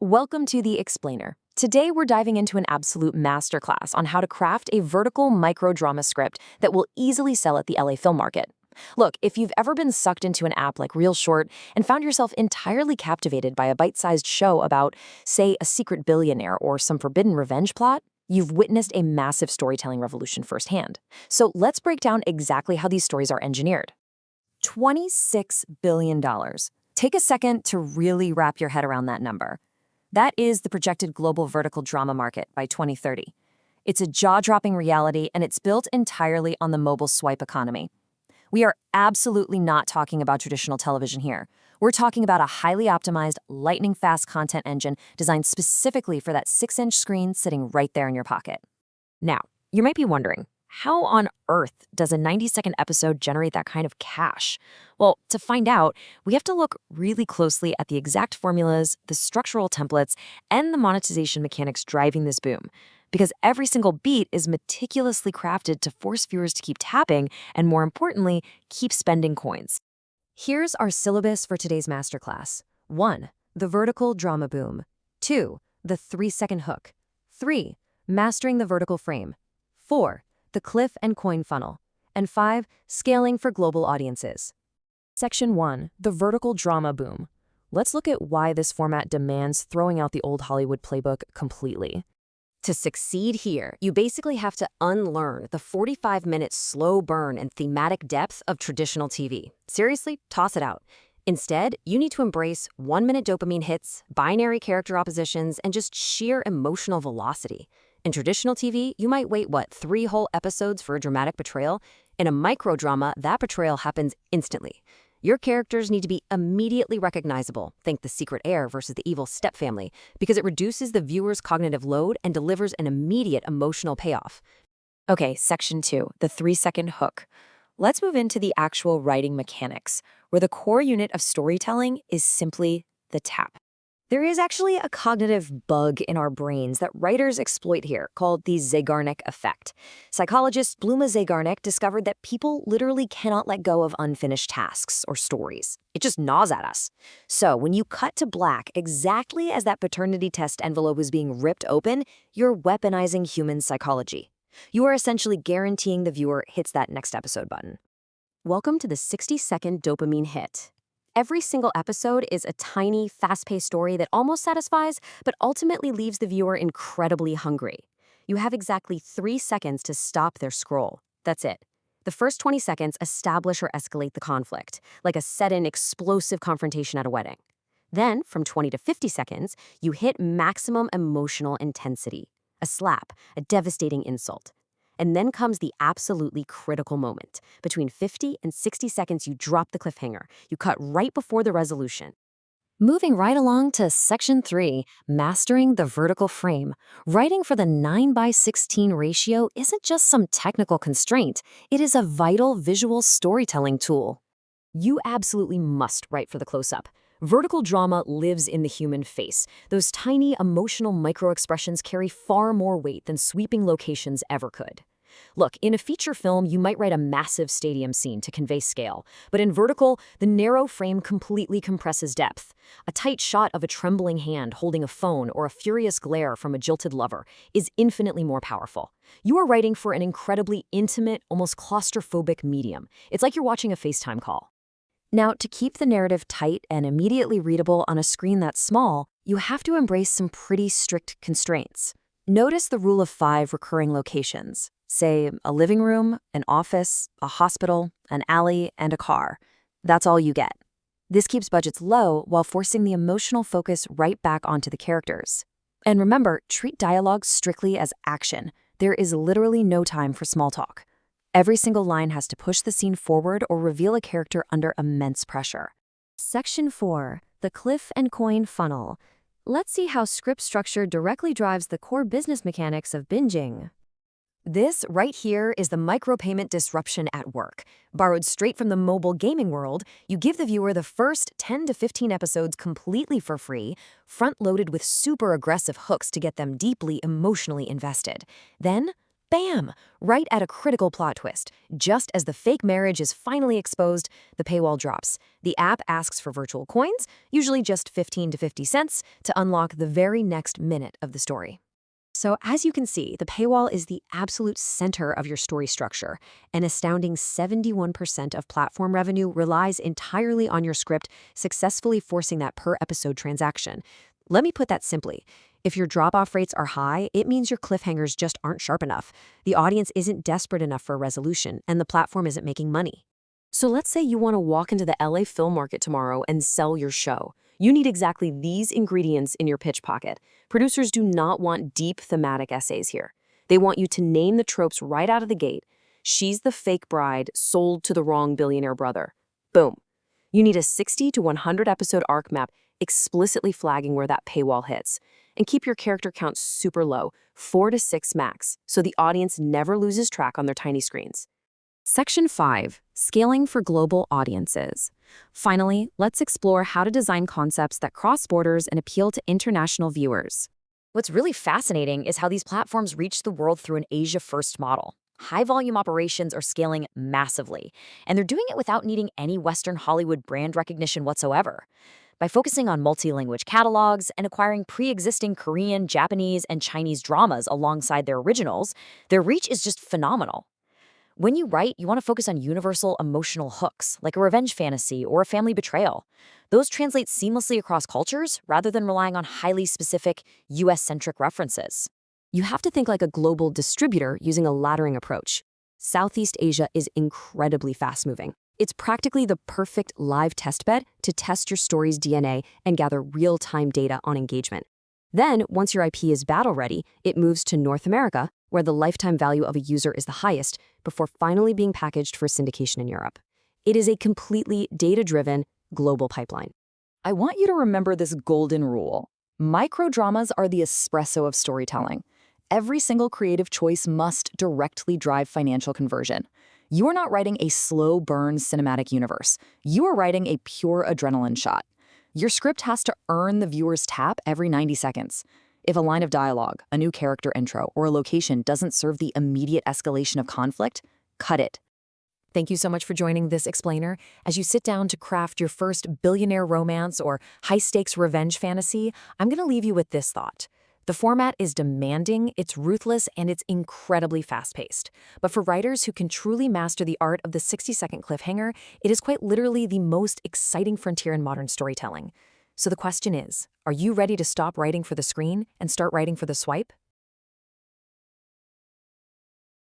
Welcome to The Explainer. Today we're diving into an absolute masterclass on how to craft a vertical micro-drama script that will easily sell at the LA film market. Look, if you've ever been sucked into an app like Real Short and found yourself entirely captivated by a bite-sized show about, say, a secret billionaire or some forbidden revenge plot, you've witnessed a massive storytelling revolution firsthand. So let's break down exactly how these stories are engineered. $26 billion. Take a second to really wrap your head around that number. That is the projected global vertical drama market by 2030. It's a jaw-dropping reality, and it's built entirely on the mobile swipe economy. We are absolutely not talking about traditional television here. We're talking about a highly optimized, lightning-fast content engine designed specifically for that 6-inch screen sitting right there in your pocket. Now, you might be wondering, how on earth does a 90-second episode generate that kind of cash? Well, to find out, we have to look really closely at the exact formulas, the structural templates, and the monetization mechanics driving this boom. Because every single beat is meticulously crafted to force viewers to keep tapping and, more importantly, keep spending coins. Here's our syllabus for today's masterclass. 1. The vertical drama boom. 2. The 3-second hook. 3. Mastering the vertical frame. 4. The cliff and coin funnel. And 5. Scaling for global audiences. Section 1. The vertical drama boom. Let's look at why this format demands throwing out the old Hollywood playbook completely. To succeed here, you basically have to unlearn the 45-minute slow burn and thematic depth of traditional TV. Seriously, toss it out. Instead, you need to embrace 1-minute dopamine hits, binary character oppositions, and just sheer emotional velocity. In traditional TV, you might wait, 3 whole episodes for a dramatic betrayal? In a microdrama, that betrayal happens instantly. Your characters need to be immediately recognizable, think The Secret Heir versus the evil stepfamily, because it reduces the viewer's cognitive load and delivers an immediate emotional payoff. Okay, Section 2, the 3-second hook. Let's move into the actual writing mechanics, where the core unit of storytelling is simply the tap. There is actually a cognitive bug in our brains that writers exploit here called the Zeigarnik effect. Psychologist Bluma Zeigarnik discovered that people literally cannot let go of unfinished tasks or stories. It just gnaws at us. So when you cut to black exactly as that paternity test envelope is being ripped open, you're weaponizing human psychology. You are essentially guaranteeing the viewer hits that next episode button. Welcome to the 60-second dopamine hit. Every single episode is a tiny, fast-paced story that almost satisfies, but ultimately leaves the viewer incredibly hungry. You have exactly 3 seconds to stop their scroll. That's it. The first 20 seconds establish or escalate the conflict, like a sudden, explosive confrontation at a wedding. Then, from 20 to 50 seconds, you hit maximum emotional intensity. A slap, a devastating insult. And then comes the absolutely critical moment. Between 50 and 60 seconds, you drop the cliffhanger. You cut right before the resolution. Moving right along to Section 3, Mastering the Vertical Frame. Writing for the 9:16 ratio isn't just some technical constraint. It is a vital visual storytelling tool. You absolutely must write for the close-up. Vertical drama lives in the human face. Those tiny emotional micro-expressions carry far more weight than sweeping locations ever could. Look, in a feature film, you might write a massive stadium scene to convey scale, but in vertical, the narrow frame completely compresses depth. A tight shot of a trembling hand holding a phone or a furious glare from a jilted lover is infinitely more powerful. You are writing for an incredibly intimate, almost claustrophobic medium. It's like you're watching a FaceTime call. Now, to keep the narrative tight and immediately readable on a screen that small, you have to embrace some pretty strict constraints. Notice the rule of 5 recurring locations. Say, a living room, an office, a hospital, an alley, and a car. That's all you get. This keeps budgets low while forcing the emotional focus right back onto the characters. And remember, treat dialogue strictly as action. There is literally no time for small talk. Every single line has to push the scene forward or reveal a character under immense pressure. Section 4, the cliff and coin funnel. Let's see how script structure directly drives the core business mechanics of binging. This right here is the micropayment disruption at work. Borrowed straight from the mobile gaming world, you give the viewer the first 10 to 15 episodes completely for free, front-loaded with super aggressive hooks to get them deeply emotionally invested. Then, bam! Right at a critical plot twist. Just as the fake marriage is finally exposed, the paywall drops. The app asks for virtual coins, usually just 15 to 50 cents, to unlock the very next minute of the story. So as you can see, the paywall is the absolute center of your story structure. An astounding 71% of platform revenue relies entirely on your script successfully forcing that per-episode transaction. Let me put that simply. If your drop-off rates are high, it means your cliffhangers just aren't sharp enough. The audience isn't desperate enough for a resolution, and the platform isn't making money. So let's say you want to walk into the LA film market tomorrow and sell your show. You need exactly these ingredients in your pitch pocket. Producers do not want deep thematic essays here. They want you to name the tropes right out of the gate. She's the fake bride sold to the wrong billionaire brother. Boom. You need a 60 to 100 episode arc map explicitly flagging where that paywall hits. And keep your character count super low, 4 to 6 max, so the audience never loses track on their tiny screens. Section 5. Scaling for global audiences. Finally, let's explore how to design concepts that cross borders and appeal to international viewers. What's really fascinating is how these platforms reach the world through an Asia-first model. High-volume operations are scaling massively, and they're doing it without needing any Western Hollywood brand recognition whatsoever. By focusing on multi-language catalogs and acquiring pre-existing Korean, Japanese, and Chinese dramas alongside their originals, their reach is just phenomenal. When you write, you want to focus on universal emotional hooks, like a revenge fantasy or a family betrayal. Those translate seamlessly across cultures rather than relying on highly specific, US-centric references. You have to think like a global distributor using a laddering approach. Southeast Asia is incredibly fast-moving. It's practically the perfect live testbed to test your story's DNA and gather real-time data on engagement. Then, once your IP is battle-ready, it moves to North America, where the lifetime value of a user is the highest, before finally being packaged for syndication in Europe. It is a completely data-driven, global pipeline. I want you to remember this golden rule. Microdramas are the espresso of storytelling. Every single creative choice must directly drive financial conversion. You are not writing a slow-burn cinematic universe. You are writing a pure adrenaline shot. Your script has to earn the viewer's tap every 90 seconds. If a line of dialogue, a new character intro, or a location doesn't serve the immediate escalation of conflict, cut it. Thank you so much for joining this explainer. As you sit down to craft your first billionaire romance or high-stakes revenge fantasy, I'm going to leave you with this thought. The format is demanding, it's ruthless, and it's incredibly fast-paced. But for writers who can truly master the art of the 60-second cliffhanger, it is quite literally the most exciting frontier in modern storytelling. So the question is, are you ready to stop writing for the screen and start writing for the swipe?